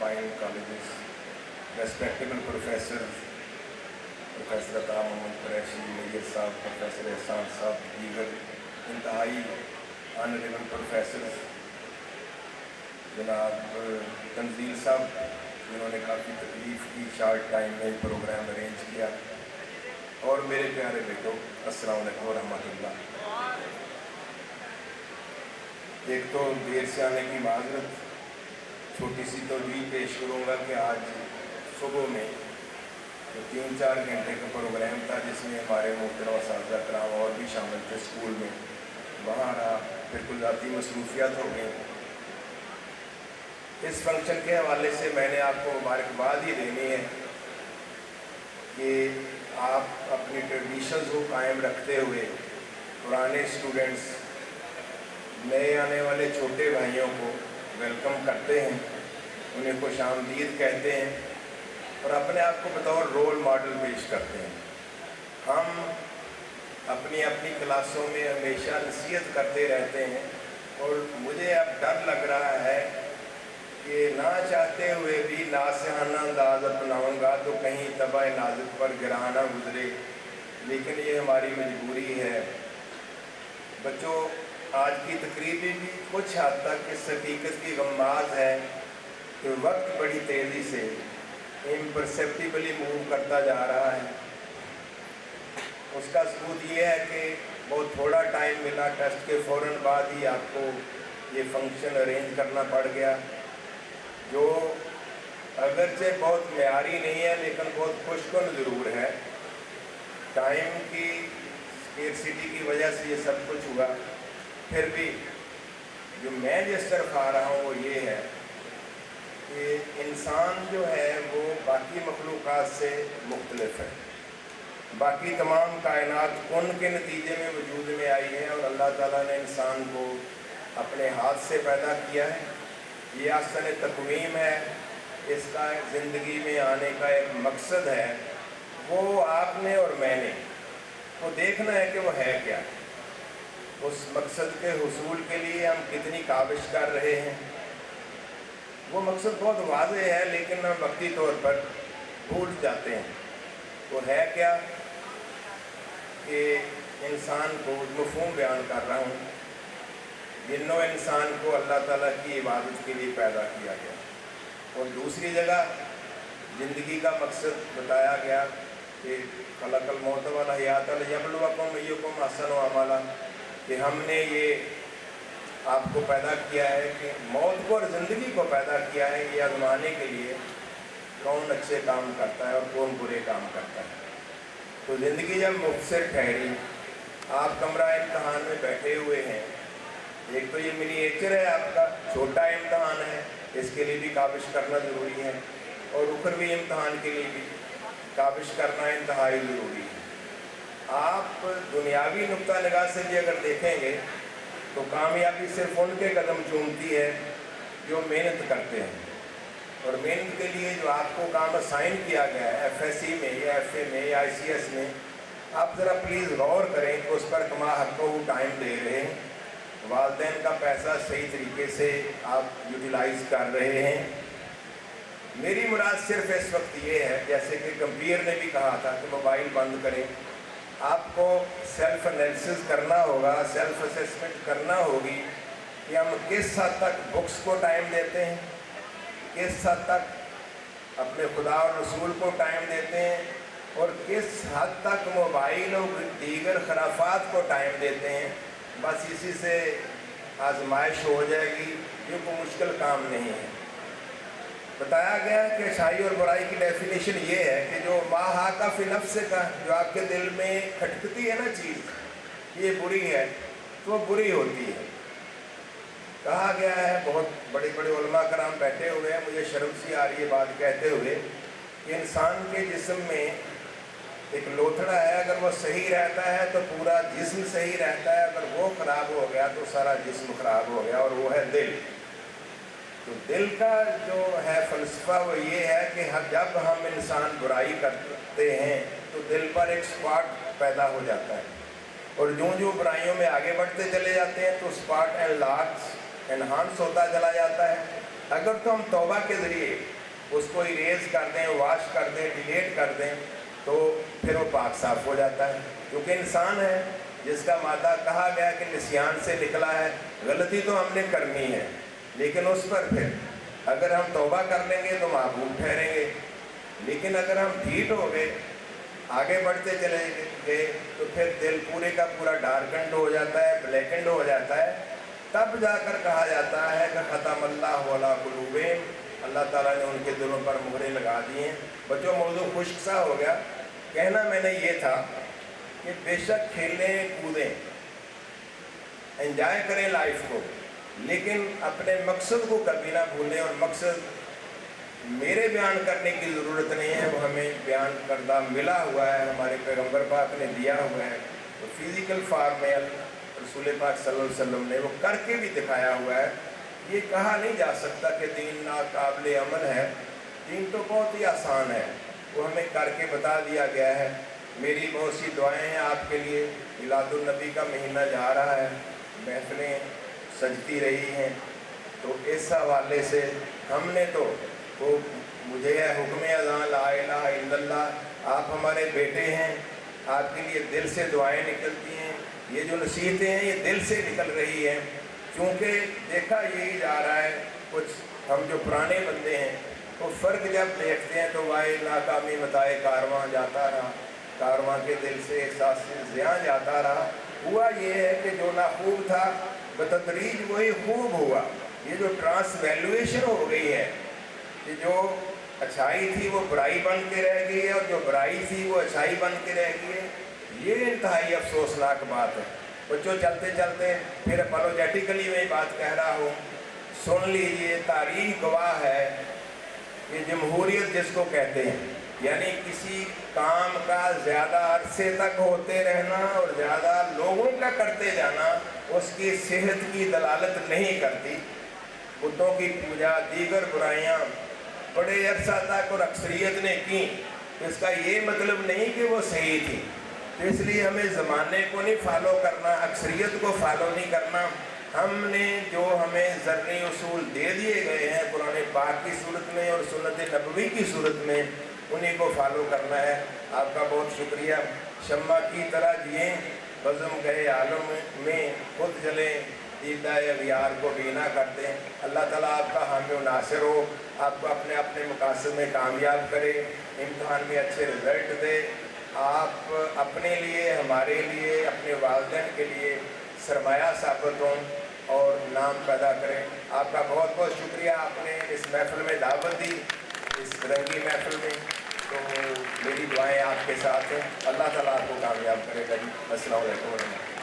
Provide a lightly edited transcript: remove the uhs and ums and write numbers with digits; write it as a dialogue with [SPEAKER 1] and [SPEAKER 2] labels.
[SPEAKER 1] fine colleges, respectable professors, professor अता Mohammad Qureshi, major साहब, professor एहसान साहब, दीगर इंतहाई ऑनरेबल प्रोफेसर, जनाब तंजील साहब जिन्होंने काफ़ी तकलीफ़ की शॉर्ट टाइम में प्रोग्राम अरेंज किया, और मेरे प्यारे बेटों अस्सलाम वालेकुम रहमतुल्लाह। एक तो देर से आने की माजरत, छोटी सी तवज़ीह पेश करूँगा कि आज सुबह में तो 3-4 घंटे का प्रोग्राम था जिसमें हमारे मोहतरम असातिज़ा कराम और भी शामिल थे स्कूल में, वहाँ रहा, फिर कुछ ज़ाती मसरूफियात हो गई। इस फंक्शन के हवाले से मैंने आपको मुबारकबाद ही देनी है कि आप अपनी ट्रेडिशंस को कायम रखते हुए पुराने स्टूडेंट्स नए आने वाले छोटे भाइयों को वेलकम करते हैं, उन्हें खुशामदीद कहते हैं और अपने आप को बतौर रोल मॉडल पेश करते हैं। हम अपनी अपनी क्लासों में हमेशा नसीहत करते रहते हैं और मुझे अब डर लग रहा है कि ना चाहते हुए भी नासिहाना अंदाज अपनाऊंगा तो कहीं तबाह नाजुक पर गिराना गुजरे, लेकिन ये हमारी मजबूरी है। बच्चों, आज की तकरीब भी कुछ हद तक इस हकीकत की गम्माज़ है कि वक्त बड़ी तेज़ी से इम्परसेप्टिबली मूव करता जा रहा है। उसका सबूत ये है कि बहुत थोड़ा टाइम मिला, टेस्ट के फ़ौरन बाद ही आपको ये फंक्शन अरेंज करना पड़ गया, जो अगरचे बहुत मेयारी नहीं है लेकिन बहुत खुशकुन ज़रूर है। टाइम की स्केर्सिटी की वजह से ये सब कुछ हुआ। फिर भी जो मैं जिस तरफ आ रहा हूँ वो ये है कि इंसान जो है वो बाकी मखलूक़ात से मुख्तलिफ है। बाकी तमाम कायनात कौन के नतीजे में वजूद में आई है और अल्लाह ताला ने इंसान को अपने हाथ से पैदा किया है। ये आसन तकवीम है, इसका ज़िंदगी में आने का एक मकसद है। वो आपने और मैंने वो देखना है कि वो है क्या, उस मकसद के हुसूल के लिए हम कितनी काविश कर रहे हैं। वो मकसद बहुत वाज़ेह है लेकिन हम वक्ती तौर पर भूल जाते हैं। वो है क्या कि इंसान को मफ़हूम बयान कर रहा हूँ, जिन्नो इंसान को अल्लाह ताला की इबादत के लिए पैदा किया गया, और दूसरी जगह ज़िंदगी का मकसद बताया गया कि खलक़ल मौत वल हयात लियब्लुवकुम अय्युकुम अहसनु अमला, कि हमने ये आपको पैदा किया है कि मौत को और ज़िंदगी को पैदा किया है ये आज़माने के लिए कौन अच्छे काम करता है और कौन बुरे काम करता है। तो ज़िंदगी जब मुफ़स्सिर ठहरी, आप कमरा इम्तहान में बैठे हुए हैं, एक तो ये मिनीएचर है आपका, छोटा इम्तहान है, इसके लिए भी काबिश करना ज़रूरी है, और उखरवी इम्तहान के लिए भी काबिश करना इंतहाई ज़रूरी है। आप दुनियावी नुक्ता निगाह से भी अगर देखेंगे तो कामयाबी सिर्फ उनके कदम चूमती है जो मेहनत करते हैं, और मेहनत के लिए जो आपको काम असाइन किया गया है FSC में या FA में या ICS में, आप ज़रा प्लीज़ गौर करें कि उस पर कमा हक़ों को टाइम दे रहे हैं, वालिदैन का पैसा सही तरीके से आप यूटिलाइज़ कर रहे हैं। मेरी मुराद सिर्फ इस वक्त ये है, जैसे कि कबीर ने भी कहा था कि मोबाइल बंद करें, आपको सेल्फ एनालिसिस करना होगा, सेल्फ असेसमेंट करना होगी कि हम किस हद तक बुक्स को टाइम देते हैं, किस हद तक अपने खुदा और रसूल को टाइम देते हैं, और किस हद तक मोबाइल और दीगर खराफात को टाइम देते हैं। बस इसी से आजमाइश हो जाएगी, ये कोई मुश्किल काम नहीं है। बताया गया कि अच्छाई और बुराई की डेफिनेशन ये है कि जो माहा का फी नफ्स का, जो आपके दिल में खटकती है ना चीज़, ये बुरी है तो वो बुरी होती है। कहा गया है, बहुत बड़े बड़े उलमा कराम बैठे हुए हैं, मुझे शर्म सी आ रही है बात कहते हुए, कि इंसान के जिस्म में एक लोथड़ा है, अगर वो सही रहता है तो पूरा जिस्म सही रहता है, अगर वो ख़राब हो गया तो सारा जिस्म ख़राब हो गया, और वो है दिल। तो दिल का जो है फ़लसफ़ा वो ये है कि जब हम इंसान बुराई करते हैं तो दिल पर एक स्पॉट पैदा हो जाता है, और जो बुराइयों में आगे बढ़ते चले जाते हैं तो स्पॉट एनहांस होता चला जाता है। अगर तो हम तौबा के ज़रिए اس کو اریز کر دیں، واش کر دیں، ڈیلیٹ کر دیں تو پھر وہ پاک صاف ہو جاتا ہے، کیونکہ انسان ہے جس کا مادہ کہا گیا کہ نسیان سے نکلا ہے، غلطی تو ہم نے کرنی ہے، لیکن اس پر پھر اگر ہم توبہ کر لیں گے تو معقول ٹھہریں گے، لیکن اگر ہم ڈھیٹ ہو گئے، آگے بڑھتے چلے گئے تو پھر دل پورے کا پورا ڈارکنڈ ہو جاتا ہے، بلیکنڈ ہو جاتا ہے، تب جا کر کہا جاتا ہے کہ ختم اللہ علی قلوبہم، اللہ تعالیٰ نے ان کے دلوں پر مہریں لگا دی ہیں۔ بچوں موضوع خشک سا ہو گیا، کہنا میں نے یہ تھا کہ بے شک کھیلیں کودیں، انجوائے کریں لائف کو، لیکن اپنے مقصد کو کبھی نہ بھولیں، اور مقصد میرے بیان کرنے کی ضرورت نہیں ہے، وہ ہمیں بیان کردہ ملا ہوا ہے، ہمارے پیغمبر پاک نے دیا ہوا ہے، تو فزیکل فارم میں رسول پاک صلی اللہ علیہ وسلم نے وہ کر کے بھی دکھایا ہوا ہے۔ یہ کہا نہیں جا سکتا کہ دین ناقابل عمل ہے، دین تو بہت ہی آسان ہے، وہ ہمیں کر کے بتا دیا گیا ہے۔ میری بہت سی دعائیں ہیں آپ کے لیے، میلاد النبی کا مہینہ جا رہا ہے، محفلیں سجتی رہی ہیں، تو اس حوالے سے ہم نے تو وہ مجھے ہے حکم اذان لا الہ الا اللہ، آپ ہمارے بیٹے ہیں، آپ کے لیے دل سے دعائیں نکلتی ہیں، یہ جو نصیحتیں ہیں یہ دل سے نکل رہی ہیں، کیونکہ دیکھا یہی جا رہا ہے، کچھ ہم جو پرانے بندے ہیں وہ فرق جب دیکھتے ہیں تو وائے ناکامی متائے کارواں جاتا رہا، کارواں کے دل سے احساس سے زیاں جاتا رہا، ہوا یہ ہے کہ جو ناخوب تھا بتدریج وہی خوب ہوا۔ یہ جو ٹرانس ویلویشن ہو گئی ہے کہ جو اچھائی تھی وہ برائی بن کے رہ گئی ہے، اور جو برائی تھی وہ اچھائی بن کے رہ گئی ہے، یہ انتہائی افسوسناک بات ہے۔ بچوں چلتے چلتے پھر اپولوجیٹیکلی میں بات کہہ رہا ہوں، سن لیجئے، تاریخ گواہ ہے کہ جمہوریت جس کو کہتے ہیں، یعنی کسی کام کا زیادہ عرصے تک ہوتے رہنا اور زیادہ لوگوں کا کرتے جانا اس کی صحت کی دلالت نہیں کرتی۔ بتوں کی پوجا، دیگر برائیاں بڑے عرصہ تک اور اکثریت نے کی، تو اس کا یہ مطلب نہیں کہ وہ صحیح تھی، تو اس لیے ہمیں زمانے کو نہیں فالو کرنا، اکثریت کو فالو نہیں کرنا، ہم نے جو ہمیں ذرنی اصول دے دیے گئے ہیں قرآن پاک کی صورت میں اور سنت نبوی کی صورت میں، انہیں کو فالو کرنا ہے۔ آپ کا بہت شکریہ۔ شمع کی طرح جئیں، بزم گئے عالم میں، خود جلیں، دیدہ اغیار کو بینا کرتے ہیں۔ اللہ تعالیٰ آپ کا حامی و ناصر ہو، آپ کو اپنے اپنے مقاصد میں کامیاب کرے، امتحان میں اچھے رزلٹ دے، آپ اپنے لیے، ہمارے لیے، اپنے والدین کے لیے سرمایہ ثابت ہوں اور نام پیدا کریں۔ آپ کا بہت بہت شکریہ، آپ نے اس محفل میں دعوت دی، اس رنگی محفل میں، تو میری دعائیں آپ کے ساتھ ہیں، اللہ تعالیٰ آپ کو کامیاب کرے گا۔ السلام علیکم ورحمۃ اللہ۔